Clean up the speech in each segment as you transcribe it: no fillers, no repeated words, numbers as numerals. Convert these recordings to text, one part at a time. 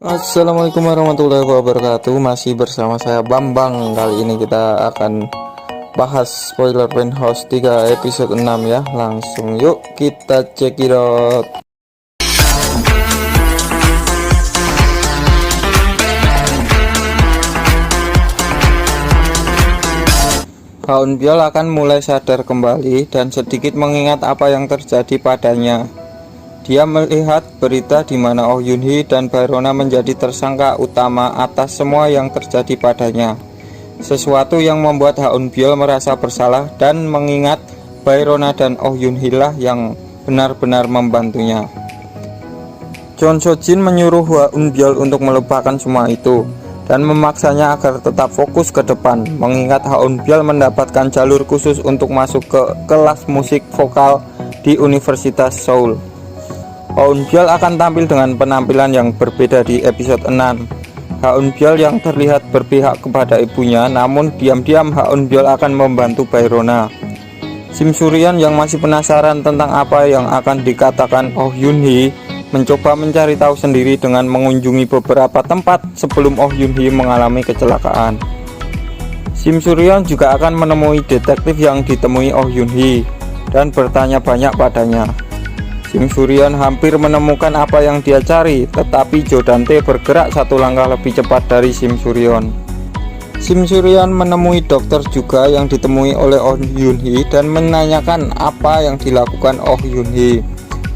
Assalamualaikum warahmatullahi wabarakatuh. Masih bersama saya Bambang. Kali ini kita akan bahas spoiler Penthouse 3 episode 6 ya. Langsung yuk kita check it out. Haun Byul akan mulai sadar kembali dan sedikit mengingat apa yang terjadi padanya. Dia melihat berita di mana Oh Yun Hee dan Baerona menjadi tersangka utama atas semua yang terjadi padanya. Sesuatu yang membuat Haun Byul merasa bersalah dan mengingat Baerona dan Oh Yun Hee lah yang benar-benar membantunya. Chon So Jin menyuruh Haun Byul untuk melupakan semua itu dan memaksanya agar tetap fokus ke depan, mengingat Haun Byul mendapatkan jalur khusus untuk masuk ke kelas musik vokal di Universitas Seoul. Haun Byul akan tampil dengan penampilan yang berbeda di episode 6. Haun Byul yang terlihat berpihak kepada ibunya, namun diam-diam Haun Byul akan membantu Baerona. Sim Suryeon yang masih penasaran tentang apa yang akan dikatakan Oh Yun Hee mencoba mencari tahu sendiri dengan mengunjungi beberapa tempat sebelum Oh Yun Hee mengalami kecelakaan. Sim Suryeon juga akan menemui detektif yang ditemui Oh Yun Hee dan bertanya banyak padanya. Sim Suryeon hampir menemukan apa yang dia cari, tetapi Jo Dante bergerak satu langkah lebih cepat dari Sim Suryeon. Sim Suryeon menemui dokter juga yang ditemui oleh Oh Yun Hee dan menanyakan apa yang dilakukan Oh Yun Hee.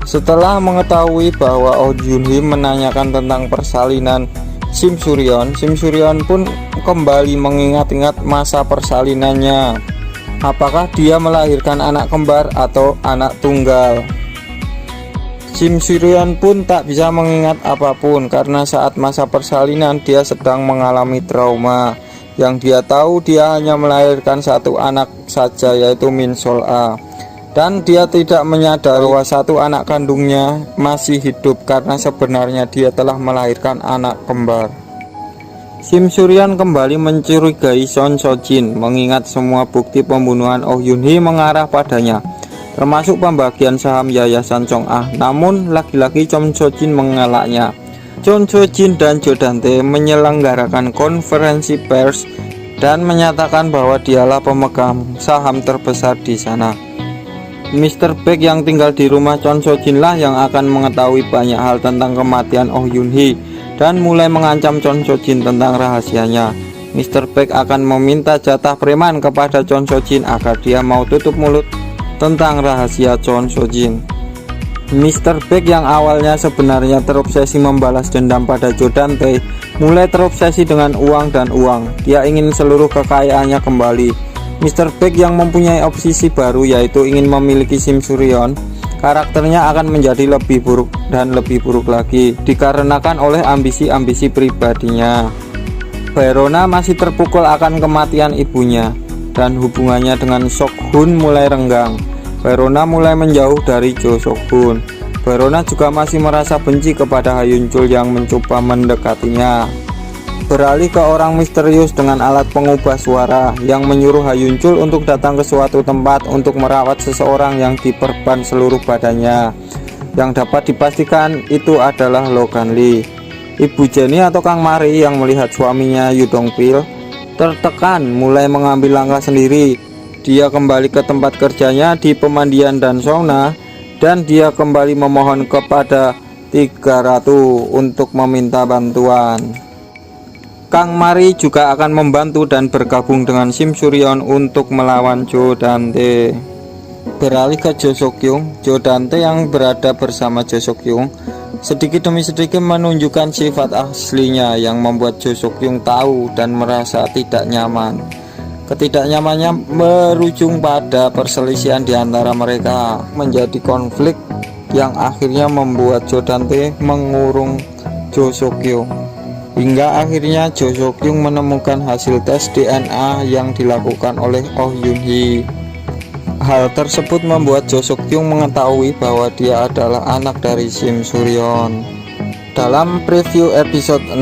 Setelah mengetahui bahwa Oh Yun Hee menanyakan tentang persalinan Sim Suryeon pun kembali mengingat-ingat masa persalinannya. Apakah dia melahirkan anak kembar atau anak tunggal? Sim Suryeon pun tak bisa mengingat apapun karena saat masa persalinan dia sedang mengalami trauma. Yang dia tahu dia hanya melahirkan satu anak saja, yaitu Min Sol A. Dan dia tidak menyadari bahwa satu anak kandungnya masih hidup karena sebenarnya dia telah melahirkan anak kembar. Sim Suryeon kembali mencurigai Chon So Jin, mengingat semua bukti pembunuhan Oh Yun Hee mengarah padanya, termasuk pembagian saham Yayasan Chong Ah. Namun lagi-lagi Chon So Jin mengelaknya. Chon So Jin dan Jo Dante menyelenggarakan konferensi pers dan menyatakan bahwa dialah pemegang saham terbesar di sana. Mr. Baek yang tinggal di rumah Chon So Jin lah yang akan mengetahui banyak hal tentang kematian Oh Yun Hee dan mulai mengancam Chon So Jin tentang rahasianya. Mr. Baek akan meminta jatah preman kepada Chon So Jin agar dia mau tutup mulut tentang rahasia Chon So Jin. Mr. Baek yang awalnya sebenarnya terobsesi membalas dendam pada Jo Dante mulai terobsesi dengan uang dan uang. Dia ingin seluruh kekayaannya kembali. Mr. Baek yang mempunyai obsesi baru, yaitu ingin memiliki Sim Suryeon. Karakternya akan menjadi lebih buruk dan lebih buruk lagi dikarenakan oleh ambisi-ambisi pribadinya. Baerona masih terpukul akan kematian ibunya dan hubungannya dengan Sok Hun mulai renggang. Baerona mulai menjauh dari Jo Sok Hun. Baerona juga masih merasa benci kepada Ha Yun Chul yang mencoba mendekatinya. Beralih ke orang misterius dengan alat pengubah suara yang menyuruh Ha Yun Chul untuk datang ke suatu tempat untuk merawat seseorang yang diperban seluruh badannya. Yang dapat dipastikan itu adalah Logan Lee. Ibu Jenny atau Kang Mari yang melihat suaminya Yu Dong Pil tertekan mulai mengambil langkah sendiri. Dia kembali ke tempat kerjanya di pemandian dan sauna, dan dia kembali memohon kepada Tiga Ratu untuk meminta bantuan. Kang Mari juga akan membantu dan bergabung dengan Sim Suryeon untuk melawan Jo Dante. Beralih ke Jo Sok Kyung, Jo Dante yang berada bersama Jo Sok Kyung sedikit demi sedikit menunjukkan sifat aslinya yang membuat Jo Sok Kyung tahu dan merasa tidak nyaman. Ketidaknyamannya berujung pada perselisihan di antara mereka, menjadi konflik yang akhirnya membuat Jo Dante mengurung Jo Sok Kyung. Hingga akhirnya Jo Sok Kyung menemukan hasil tes DNA yang dilakukan oleh Oh Yun Hee. Hal tersebut membuat Jo Sok Kyung mengetahui bahwa dia adalah anak dari Sim Suryeon. Dalam preview episode 6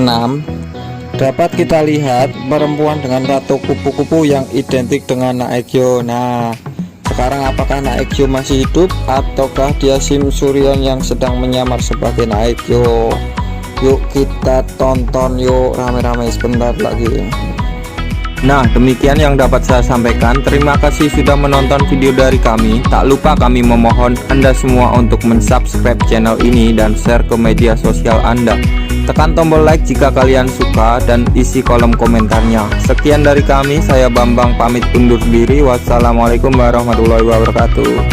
dapat kita lihat perempuan dengan tato kupu-kupu yang identik dengan Naekyo. Nah, sekarang apakah Naekyo masih hidup ataukah dia Sim Suryeon yang sedang menyamar sebagai Naekyo? Yuk kita tonton yuk rame-rame sebentar lagi. Nah, demikian yang dapat saya sampaikan. Terima kasih sudah menonton video dari kami. Tak lupa kami memohon Anda semua untuk mensubscribe channel ini dan share ke media sosial Anda. Tekan tombol like jika kalian suka dan isi kolom komentarnya. Sekian dari kami, saya Bambang pamit undur diri. Wassalamualaikum warahmatullahi wabarakatuh.